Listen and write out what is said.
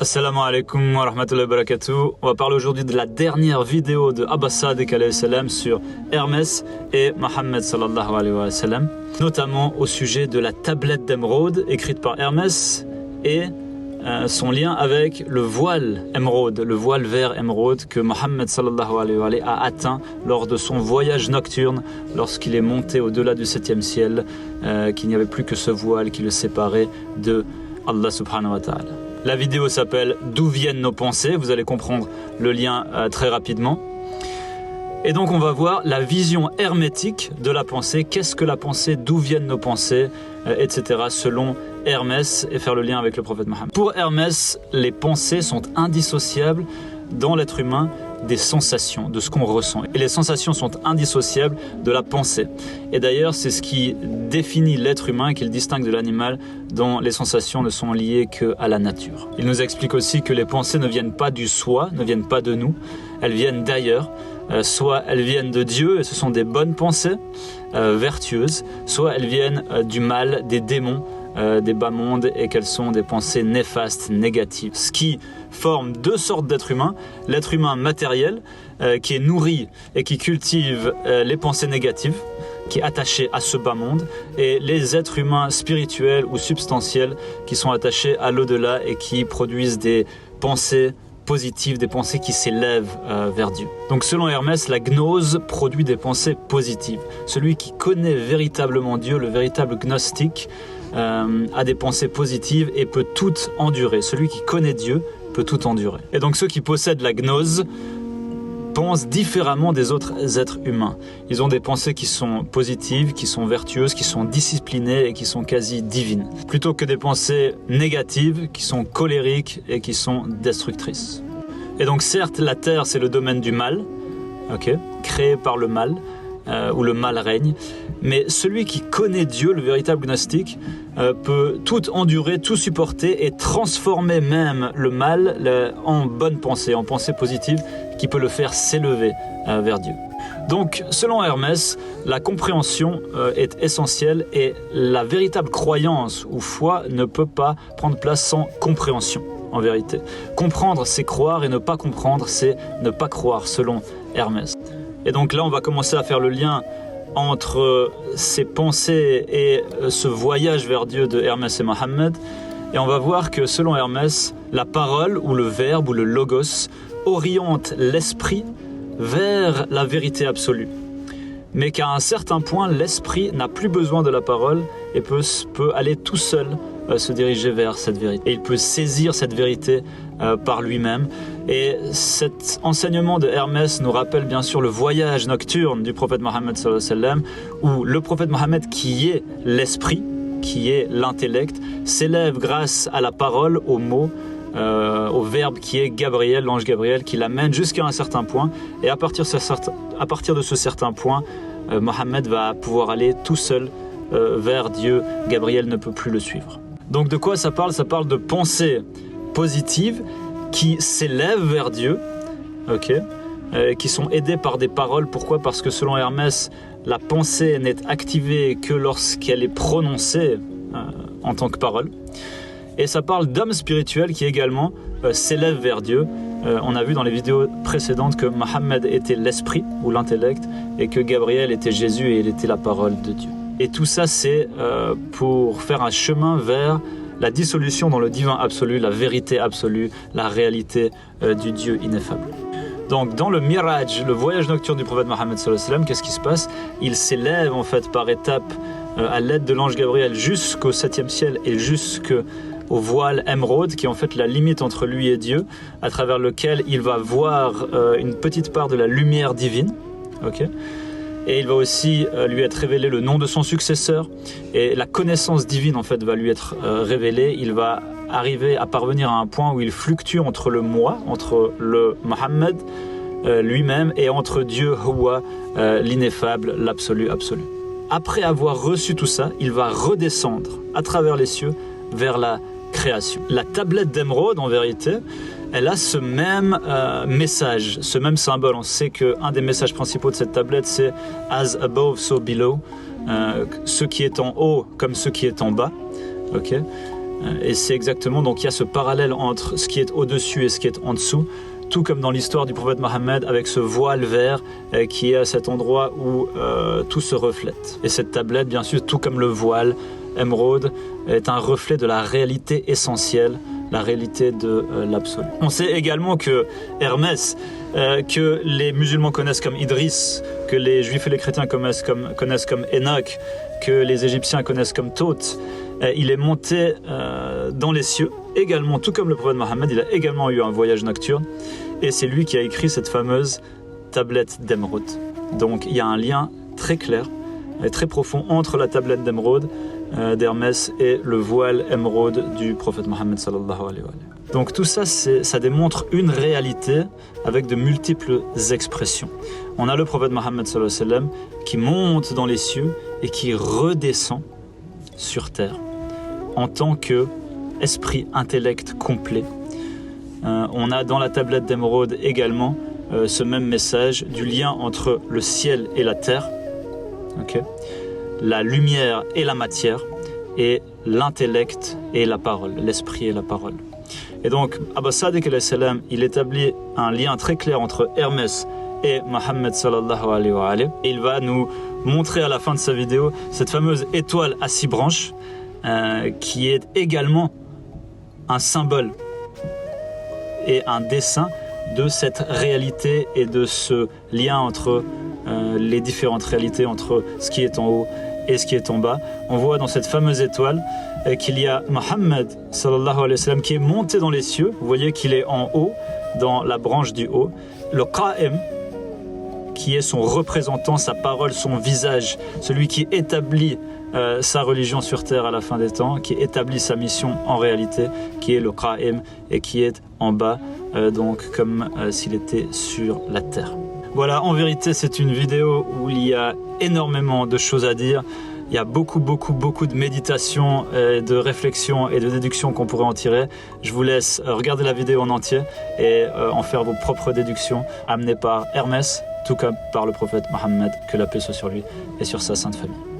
Assalamu alaikum wa rahmatullahi wa barakatuh. On va parler aujourd'hui de la dernière vidéo de Abba Sadiq alayhi salam sur Hermès et Mohammed sallallahu alayhi wa sallam, notamment au sujet de la tablette d'émeraude écrite par Hermès et son lien avec le voile émeraude, le voile vert émeraude que Mohammed sallallahu alayhi wa sallam a atteint lors de son voyage nocturne, lorsqu'il est monté au-delà du 7e ciel, qu'il n'y avait plus que ce voile qui le séparait de Allah subhanahu wa ta'ala. La vidéo s'appelle « D'où viennent nos pensées ?» Vous allez comprendre le lien très rapidement. Et donc on va voir la vision hermétique de la pensée. Qu'est-ce que la pensée? D'où viennent nos pensées, etc. selon Hermès, et faire le lien avec le prophète Mohammed. Pour Hermès, les pensées sont indissociables dans l'être humain des sensations, de ce qu'on ressent. Et les sensations sont indissociables de la pensée. Et d'ailleurs, c'est ce qui définit l'être humain, qui le distingue de l'animal, dont les sensations ne sont liées qu'à la nature. Il nous explique aussi que les pensées ne viennent pas du soi, ne viennent pas de nous, elles viennent d'ailleurs. Soit elles viennent de Dieu, et ce sont des bonnes pensées, vertueuses, soit elles viennent du mal, des démons, des bas mondes, et qu'elles sont des pensées néfastes, négatives. Ce qui forme deux sortes d'êtres humains: l'être humain matériel qui est nourri et qui cultive les pensées négatives, qui est attaché à ce bas monde, et les êtres humains spirituels ou substantiels qui sont attachés à l'au-delà et qui produisent des pensées positives, des pensées qui s'élèvent vers Dieu. Donc selon Hermès, la gnose produit des pensées positives. Celui qui connaît véritablement Dieu, le véritable gnostique, a des pensées positives et peut tout endurer. Celui qui connaît Dieu peut tout endurer. Et donc ceux qui possèdent la gnose pensent différemment des autres êtres humains. Ils ont des pensées qui sont positives, qui sont vertueuses, qui sont disciplinées et qui sont quasi divines, plutôt que des pensées négatives qui sont colériques et qui sont destructrices. Et donc certes, la terre c'est le domaine du mal, créé par le mal, où le mal règne, mais celui qui connaît Dieu, le véritable gnostique, peut tout endurer, tout supporter et transformer même le mal en bonne pensée, en pensée positive, qui peut le faire s'élever vers Dieu. Donc, selon Hermès, la compréhension est essentielle, et la véritable croyance ou foi ne peut pas prendre place sans compréhension, en vérité. Comprendre, c'est croire, et ne pas comprendre, c'est ne pas croire, selon Hermès. Et donc là, on va commencer à faire le lien entre ces pensées et ce voyage vers Dieu de Hermès et Mohammed. Et on va voir que selon Hermès, la parole ou le verbe ou le logos oriente l'esprit vers la vérité absolue. Mais qu'à un certain point, l'esprit n'a plus besoin de la parole et peut aller tout seul se diriger vers cette vérité. Et il peut saisir cette vérité par lui-même. Et cet enseignement de Hermès nous rappelle bien sûr le voyage nocturne du prophète Mohammed sallallahu alayhi wa sallam, où le prophète Mohammed, qui est l'esprit, qui est l'intellect, s'élève grâce à la parole, aux mots, au verbe qui est Gabriel, l'ange Gabriel, qui l'amène jusqu'à un certain point. Et à partir de ce certain point, Mohammed va pouvoir aller tout seul vers Dieu. Gabriel ne peut plus le suivre. Donc de quoi ça parle? Ça parle de pensées positives qui s'élèvent vers Dieu, qui sont aidées par des paroles. Pourquoi? Parce que selon Hermès, la pensée n'est activée que lorsqu'elle est prononcée en tant que parole. Et ça parle d'hommes spirituels qui également s'élèvent vers Dieu. On a vu dans les vidéos précédentes que Mohammed était l'esprit ou l'intellect, et que Gabriel était Jésus et il était la parole de Dieu. Et tout ça, c'est pour faire un chemin vers la dissolution dans le divin absolu, la vérité absolue, la réalité du Dieu ineffable. Donc dans le Miraj, le voyage nocturne du prophète Mohammed sallallahu alayhi wa sallam, qu'est-ce qui se passe? Il s'élève en fait par étapes à l'aide de l'ange Gabriel jusqu'au 7e ciel et jusqu'au voile émeraude, qui est en fait la limite entre lui et Dieu, à travers lequel il va voir une petite part de la lumière divine. Et il va aussi lui être révélé le nom de son successeur, et la connaissance divine en fait va lui être révélée. Il va arriver à parvenir à un point où il fluctue entre le moi, entre le Mohammed lui-même, et entre Dieu Huwa, l'ineffable, l'absolu absolu. Après avoir reçu tout ça, il va redescendre à travers les cieux vers la création. La tablette d'émeraude, en vérité, elle a ce même message, ce même symbole. On sait qu'un des messages principaux de cette tablette, c'est « As above, so below », ce qui est en haut comme ce qui est en bas. Et c'est exactement, donc il y a ce parallèle entre ce qui est au-dessus et ce qui est en dessous, tout comme dans l'histoire du prophète Mohammed avec ce voile vert qui est à cet endroit où tout se reflète. Et cette tablette, bien sûr, tout comme le voile émeraude, est un reflet de la réalité essentielle, la réalité de l'absolu. On sait également que Hermès, que les musulmans connaissent comme Idris, que les juifs et les chrétiens connaissent comme Enoch, que les égyptiens connaissent comme Thoth, il est monté dans les cieux, également, tout comme le prophète Mohammed, il a également eu un voyage nocturne, et c'est lui qui a écrit cette fameuse tablette d'émeraude. Donc il y a un lien très clair et très profond entre la tablette d'émeraude d'Hermès et le voile émeraude du prophète Mohammed sallallahu alayhi wa sallam. Donc tout ça, ça démontre une réalité avec de multiples expressions. On a le prophète Mohammed sallallahu alayhi wa sallam qui monte dans les cieux et qui redescend sur terre en tant qu'esprit intellect complet. On a dans la tablette d'émeraude également ce même message du lien entre le ciel et la terre, la lumière et la matière, et l'intellect et la parole, l'esprit et la parole. Et donc, Abba Sadiq alayhi salam, il établit un lien très clair entre Hermès et Mohammed sallallahu alayhi wa sallam. Et il va nous montrer à la fin de sa vidéo cette fameuse étoile à 6 branches qui est également un symbole et un dessin de cette réalité et de ce lien entre les différentes réalités, entre ce qui est en haut et ce qui est en bas. On voit dans cette fameuse étoile qu'il y a Mohammed sallallahu alayhi wa sallam qui est monté dans les cieux. Vous voyez qu'il est en haut, dans la branche du haut. Le Qa'im, qui est son représentant, sa parole, son visage, celui qui établit sa religion sur terre à la fin des temps, qui établit sa mission en réalité, qui est le Qa'im et qui est en bas, donc comme s'il était sur la terre. Voilà, en vérité, c'est une vidéo où il y a énormément de choses à dire. Il y a beaucoup de méditation, de réflexion et de déduction qu'on pourrait en tirer. Je vous laisse regarder la vidéo en entier et en faire vos propres déductions, amenées par Hermès, tout comme par le prophète Mohammed, que la paix soit sur lui et sur sa sainte famille.